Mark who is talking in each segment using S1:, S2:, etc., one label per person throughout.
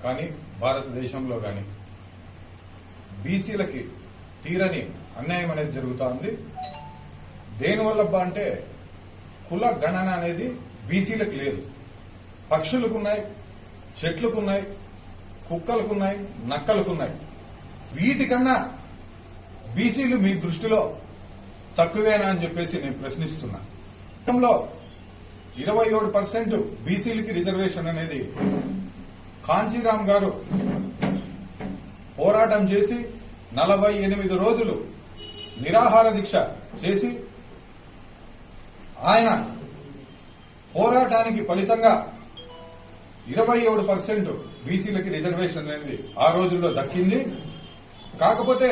S1: కానీ భారతదేశంలో కానీ బీసీలకి తీరని అన్యాయం అనేది జరుగుతూ ఉంది. దేనివల్లబ్బా అంటే కుల గణన అనేది బీసీలకు లేదు. పక్షులకున్నాయి, చెట్లకున్నాయి, కుక్కలకున్నాయి, నక్కలకున్నాయి. వీటికన్నా బీసీలు మీ దృష్టిలో తక్కువేనా అని చెప్పేసి నేను ప్రశ్నిస్తున్నా. గతంలో 27% బీసీలకి రిజర్వేషన్ అనేది కాంచీరామ్ గారు పోరాటం చేసి 48 రోజులు నిరాహార దీక్ష చేసి ఆయన పోరాటానికి ఫలితంగా 27% బీసీలకి రిజర్వేషన్ అనేది ఆ రోజుల్లో దక్కింది. కాకపోతే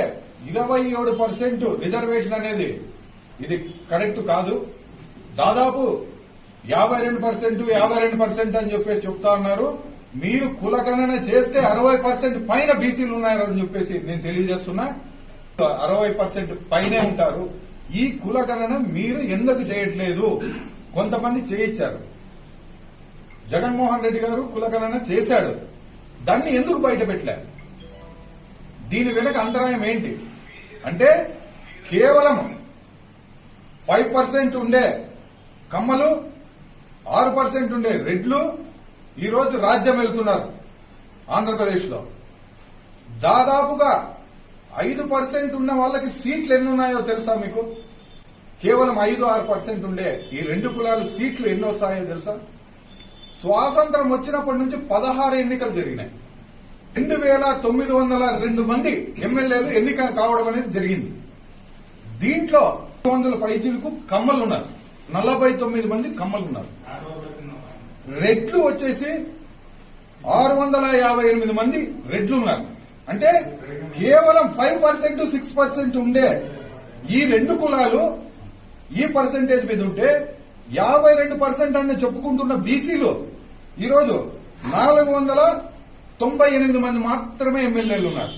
S1: 27% రిజర్వేషన్ అనేది ఇది కరెక్ట్ కాదు. దాదాపు 52% అని చెప్పేసి చెప్తా ఉన్నారు. మీరు కులగణన చేస్తే 60% పైన బీసీలు ఉన్నారని చెప్పేసి నేను తెలియజేస్తున్నా. 60% పైనే ఉంటారు. ఈ కులగణన మీరు ఎందుకు చేయట్లేదు? కొంతమంది చేయించారు. జగన్మోహన్ రెడ్డి గారు కులగణన చేశాడు. దాన్ని ఎందుకు బయట పెట్టలేదు? దీని వెనక అంతరాయం ఏంటి అంటే కేవలం 5% ఉండే కమ్మలు, 6% ఉండే రెడ్లు ఈ రోజు రాజ్యం వెళ్తున్నారు ఆంధ్రప్రదేశ్ లో. దాదాపుగా 5% ఉన్న వాళ్ళకి సీట్లు ఎన్ని ఉన్నాయో తెలుసా మీకు? కేవలం 5-6% ఉండే ఈ రెండు కులాలు సీట్లు ఎన్ని వస్తాయో తెలుసా? స్వాతంత్రం వచ్చినప్పటి నుంచి 16 ఎన్నికలు జరిగినాయి. 2902 మంది ఎమ్మెల్యేలు ఎన్నిక కావడం అనేది జరిగింది. దీంట్లో 200 పైచీలకు కమ్మలున్నారు, 49 మంది కమ్మలున్నారు. రెడ్లు వచ్చేసి 658 మంది రెడ్లు ఉన్నారు. అంటే కేవలం 5% 6% ఉండే ఈ రెండు కులాలు ఈ పర్సెంటేజ్ మీద ఉంటే 52% అని చెప్పుకుంటున్న బీసీలు ఈరోజు 498 మంది మాత్రమే ఎమ్మెల్యేలు ఉన్నారు.